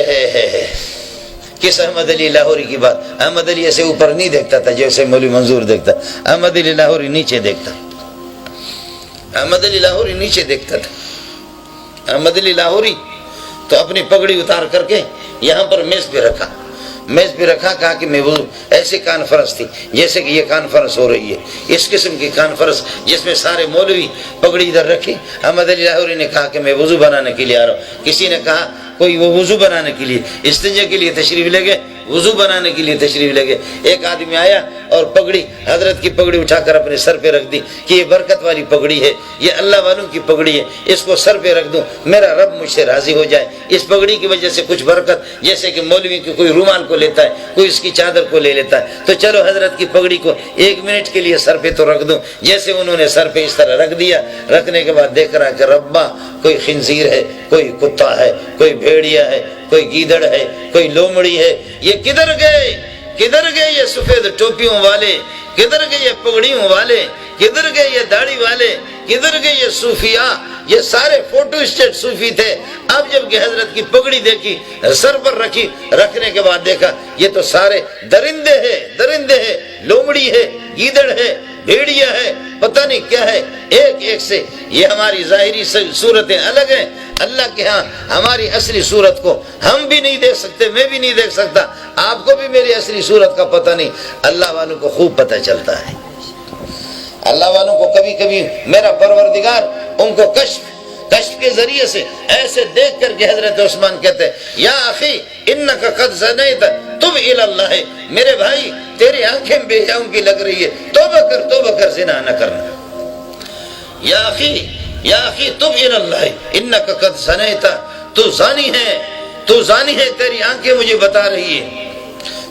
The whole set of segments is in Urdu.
ہے کس احمد علی لاہوری کی بات. احمد علی ایسے اوپر نہیں دیکھتا تھا جیسے مولوی منظور دیکھتا. احمد علی لاہوری نیچے دیکھتا. احمد علی لاہوری نیچے دیکھتا تھا. احمد علی لاہوری تو اپنی پگڑی اتار کر کے یہاں پر میز پہ رکھا. میز پہ رکھا, کہا کہ میں وہ ایسی کانفرنس تھی جیسے کہ یہ کانفرنس ہو رہی ہے, اس قسم کی کانفرنس جس میں سارے مولوی پگڑی ادھر رکھی. احمد علی لاہوری نے کہا کہ میں وضو بنانے کے لیے آ رہا ہوں. کسی نے کہا کوئی وہ وضو بنانے کے لیے, استنجے کے لیے تشریف لے گئے, وضو بنانے کے لیے تشریف لے گئے. ایک آدمی آیا اور پگڑی, حضرت کی پگڑی اٹھا کر اپنے سر پہ رکھ دی کہ یہ برکت والی پگڑی ہے, یہ اللہ والوں کی پگڑی ہے, اس کو سر پہ رکھ دوں, میرا رب مجھ سے راضی ہو جائے. اس پگڑی کی وجہ سے کچھ برکت, جیسے کہ مولوی کی کوئی رومال کو لیتا ہے, کوئی اس کی چادر کو لے لیتا ہے, تو چلو حضرت کی پگڑی کو 1 منٹ کے لیے سر پہ تو رکھ دوں. جیسے انہوں نے سر پہ اس طرح رکھ دیا, رکھنے کے بعد دیکھ رہا کہ ربا کوئی خنزیر ہے, کوئی کتا ہے, کوئی بھیڑیا ہے, کوئی گیدڑ ہے, کوئی لومڑی ہے. یہ کدھر گئے, کدھر گئے یہ سفید ٹوپیوں والے, کدھر گئے یہ پگڑیوں والے, کدھر گئے یہ داڑھی والے, کدھر گئے یہ صوفیاء. یہ سارے فوٹو اسٹیٹ صوفی تھے. اب جب کہ حضرت کی پگڑی دیکھی, سر پر رکھی, رکھنے کے بعد دیکھا یہ تو سارے درندے ہیں, درندے ہیں, لومڑی ہے, گیدڑ ہے, بھیڑیا ہے, پتہ نہیں کیا ہے, ایک ایک سے. یہ ہماری ظاہری صورتیں الگ ہیں. اللہ کے ہاں ہماری اصلی صورت کو ہم بھی نہیں دیکھ سکتے, میں بھی نہیں دیکھ سکتا, آپ کو بھی میری اصلی صورت کا پتہ نہیں. اللہ والوں کو خوب پتہ چلتا ہے. اللہ والوں کو کبھی کبھی میرا پروردگار ان کو کشف کے ذریعے سے ایسے دیکھ کر کے حضرت عثمان کہتے ہیں یا اخی انکا قد زنیت تب الی اللہ, میرے بھائی تیری آنکھیں بے حیاؤں کی لگ رہی ہے, توبہ کر زنا نہ کرنا. یا اخی تب الی اللہ انکا قد زنیت, تو زانی ہے, تیری آنکھیں مجھے بتا رہی ہے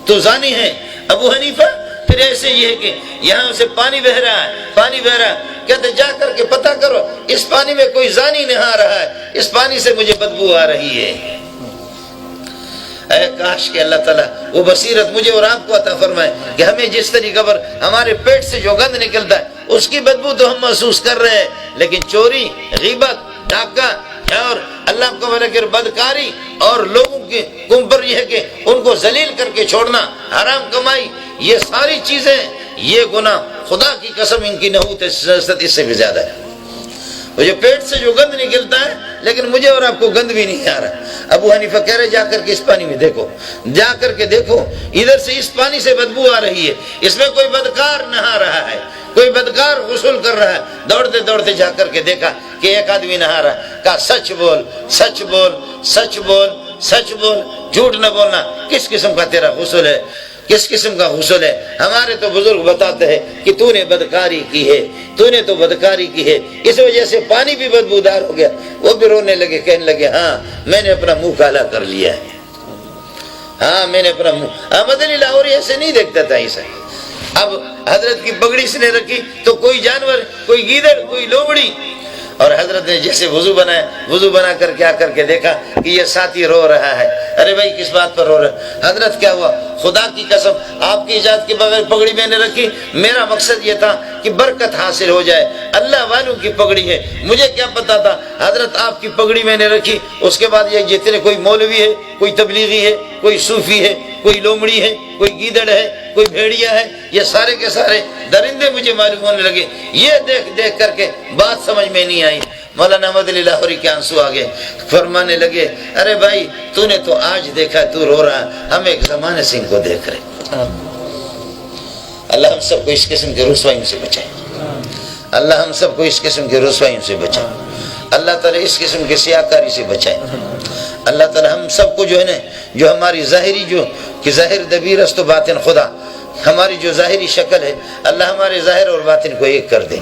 تو زانی ہے. ابو حنیفہ پھر ایسے یہ ہے کہ یہاں سے پانی بہ رہا ہے, کہتے جا کر کے پتہ کرو اس پانی میں کوئی زانی نہا رہا ہے, اس پانی سے مجھے بدبو آ رہی ہے. اے کاش کہ اللہ تعالیٰ وہ بصیرت مجھے اور آپ کو عطا فرمائے کہ ہمیں جس طریقے پر ہمارے پیٹ سے جو گند نکلتا ہے اس کی بدبو تو ہم محسوس کر رہے ہیں, لیکن چوری, غیبت, ڈاکہ اور اللہ کو ملکر بدکاری اور لوگوں کے پر یہ ہے کہ ان کو ذلیل کر کے چھوڑنا, حرام کمائی, یہ ساری چیزیں, یہ گناہ خدا کی قسم ان کی نحوت اس سے بھی زیادہ ہے. وہ جو پیٹ سے جو گند نکلتا ہے لیکن مجھے اور آپ کو گند بھی نہیں آ رہا. ابو حنیفہ کہہ رہے جا کر کے اس پانی میں دیکھو, جا کر کے دیکھو, ادھر سے اس پانی سے بدبو آ رہی ہے, اس میں کوئی بدکار نہا رہا ہے, کوئی بدکار غسل کر رہا ہے. دوڑتے دوڑتے جا کر کے دیکھا کہ ایک آدمی نہا رہا ہے. کہا سچ بول, سچ بول, سچ بول, سچ بول, جھوٹ نہ بولنا. کس قسم کا تیرا غسل ہے, کس قسم کا غسل ہے؟ ہمارے تو بزرگ بتاتے ہیں کہ تو نے بدکاری کی ہے, تو نے تو بدکاری کی ہے, اس وجہ سے پانی بھی بدبودار ہو گیا. وہ بھی رونے لگے, کہنے لگے ہاں میں نے اپنا منہ کالا کر لیا ہے, ہاں میں نے اپنا منہ. احمد علی لاہوری ایسے نہیں دیکھتا تھا اسے. اب حضرت کی پگڑی اس نے رکھی تو کوئی جانور, کوئی گیدڑ, کوئی لومڑی, اور حضرت نے جیسے وضو بنایا, وضو بنا کر کے آ کر کے دیکھا کہ یہ ساتھی رو رہا ہے. ارے بھائی کس بات پر رو رہا ہے؟ حضرت کیا ہوا, خدا کی قسم آپ کی اجازت کے بغیر پگڑی میں نے رکھی, میرا مقصد یہ تھا کہ برکت حاصل ہو جائے, اللہ والوں کی پگڑی ہے, مجھے کیا پتا تھا. حضرت آپ کی پگڑی میں نے رکھی, اس کے بعد یہ جتنے کوئی مولوی ہے, کوئی تبلیغی ہے, کوئی صوفی ہے, کوئی لومڑی ہے, کوئی گیدڑ ہے, کوئی بھیڑیا ہے, یہ سارے کے سارے درندے مجھے معلوم ہونے لگے. یہ دیکھ کر کے بات سمجھ میں نہیں آئی. مولانا احمد علی لاہوری کے آنسو آ گئے, فرمانے لگے ارے بھائی تو نے تو آج دیکھا تو رو رہا, ہم ایک زمانے سے ان کو دیکھ رہے. اللہ ہم سب کو اس قسم کے رسوائیوں سے بچائے, اللہ ہم سب کو اس قسم کے رسوائیوں سے بچائے, اللہ تعالیٰ اس قسم کے سیاکاری سے بچائے. اللہ تعالیٰ ہم سب کو جو ہے نا, جو ہماری ظاہری جو کہ ظاہر دبیر است و باطن خدا, ہماری جو ظاہری شکل ہے, اللہ ہمارے ظاہر اور باطن کو ایک کر دے.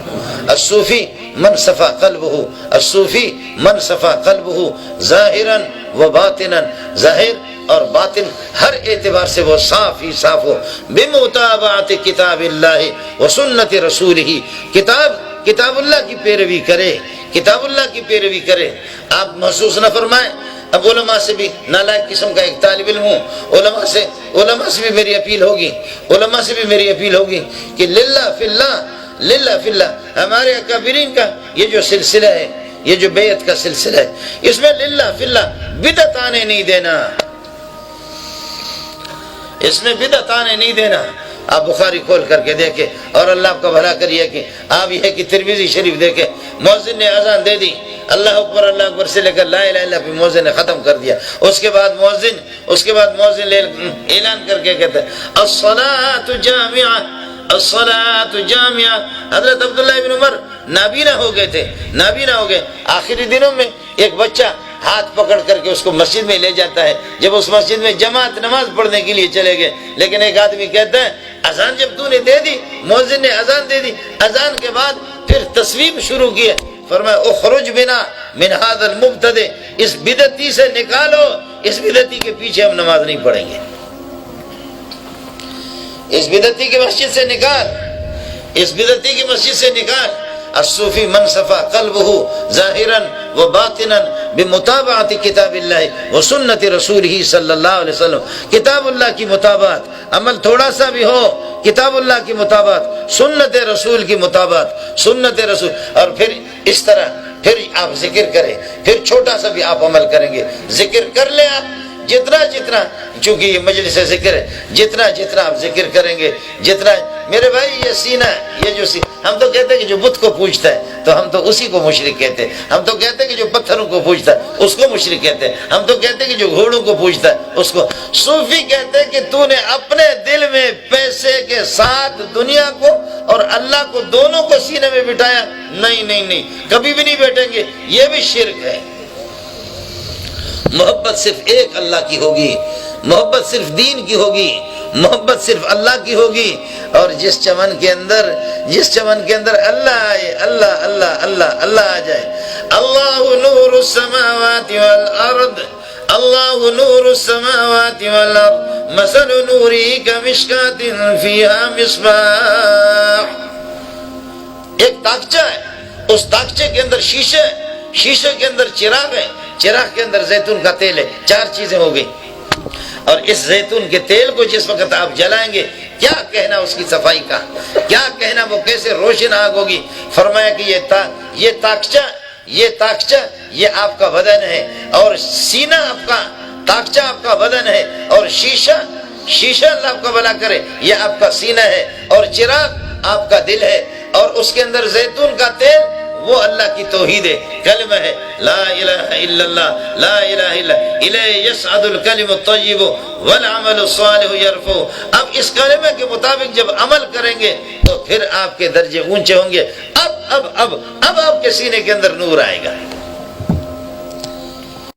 الصوفی من صفا قلبہ, الصوفی من صفا قلبہ ظاہرا و باطنا, ظاہر اور باطن ہر اعتبار سے وہ صاف ہی صاف ہو. بمتابعت کتاب اللہ و سنت رسولہ, کتاب اللہ کی پیروی کرے, کتاب اللہ کی پیروی کرے. آپ محسوس نہ فرمائیں. اب علماء سے بھی نالائق قسم کا ایک طالب علم ہوں, علماء سے بھی میری اپیل ہوگی, علماء سے بھی میری اپیل ہوگی کہ للہ فی اللہ, للہ فی اللہ, ہمارے اکابرین کا یہ جو سلسلہ ہے, یہ جو بیعت کا سلسلہ ہے, اس میں للہ فی اللہ بدعت آنے نہیں دینا, اس میں بدعت آنے نہیں دینا۔ آپ بخاری کھول کر کے دیکھیں، اور اللہ آپ کا بھلا کریے کہ آپ یہ کہ ترمذی شریف دیکھیں، مؤذن نے اذان دے دی، اللہ اکبر سے لے کر لا الہ الا اللہ، مؤذن نے ختم کر دیا۔ اس کے بعد مؤذن اعلان کر کے کہتا ہے الصلاۃ جامعہ، الصلاۃ جامعہ۔ حضرت عبداللہ بن عمر نابینا ہو گئے۔ آخری دنوں میں ایک بچہ ہاتھ پکڑ کر کے اس کو مسجد میں لے جاتا ہے، جب اس مسجد میں جماعت نماز پڑھنے کے لیے چلے گئے، لیکن ایک آدمی کہتا ہے اذان جب تو نے دے دی، مؤذن نے اذان دے دی، اذان کے بعد پھر تصویب شروع کی ہے، فرمایا اخرج بنا من هذا المبتدع، اس بدعتی سے نکالو، اس بدعتی کے پیچھے ہم نماز نہیں پڑھیں گے، اس بدعتی کی مسجد سے نکال، اس بدعتی کی مسجد سے نکال۔ الصوفی من صفا قلبہ ظاہرا و باطنا بمتابعت کتاب اللہ و سنت رسولہ صلی اللہ علیہ وسلم۔ کتاب اللہ کی مطابعت، عمل تھوڑا سا بھی ہو، کتاب اللہ کی مطابعت، سنت رسول کی مطابعت، سنت رسول، اور پھر اس طرح پھر آپ ذکر کریں، پھر چھوٹا سا بھی آپ عمل کریں گے، ذکر کر لیں آپ جتنا، چونکہ یہ مجلس ذکر ہے، جتنا آپ ذکر کریں گے، جتنا، میرے بھائی یہ سینہ ہے، یہ جو سینہ، ہم تو کہتے ہیں کہ جو بت کو پوجتا ہے تو ہم تو اسی کو مشرک کہتے ہیں، ہم تو کہتے ہیں کہ جو پتھروں کو پوجتا ہے اس کو مشرک کہتے ہیں، ہم تو کہتے ہیں کہ جو گھوڑوں کو پوجتا ہے اس کو۔ صوفی کہتے ہیں کہ تو نے اپنے دل میں پیسے کے ساتھ دنیا کو اور اللہ کو دونوں کو سینے میں بٹھایا، نہیں، کبھی بھی نہیں بیٹھیں گے، یہ بھی شرک ہے۔ محبت صرف ایک اللہ کی ہوگی، محبت صرف دین کی ہوگی، محبت صرف اللہ کی ہوگی، اور جس چمن کے اندر اللہ آئے، اللہ آ جائے۔ اللہ نور السماوات والارض، اللہ نور السماوات والارض، مثل نوری کمشکات فیہا مصباح۔ ایک تاکچہ ہے، اس تاکچے کے اندر شیشے کے اندر چراغ ہے، چراغ کے اندر زیتون کا تیل ہے، 4 چیزیں ہو گئی، اور اس زیتون کے تیل کو جس وقت آپ جلائیں گے، کیا کہنا اس کی صفائی کا، کیا کہنا وہ کیسے روشن آگ ہوگی۔ فرمایا کہ یہ تاکچہ یہ آپ کا بدن ہے، اور سینہ آپ کا، تاکچہ آپ کا بدن ہے، اور شیشہ اللہ آپ کا بھلا کرے یہ آپ کا سینہ ہے، اور چراغ آپ کا دل ہے، اور اس کے اندر زیتون کا تیل وہ اللہ کی توحید ہے، کلمہ ہے، لا الہ الا اللہ، لا الہ الا الیہ یصعد الکلم الطیب والعمل الصالح یرفعہ۔ اب اس کلمے کے مطابق جب عمل کریں گے تو پھر آپ کے درجے اونچے ہوں گے، اب آپ کے سینے کے اندر نور آئے گا۔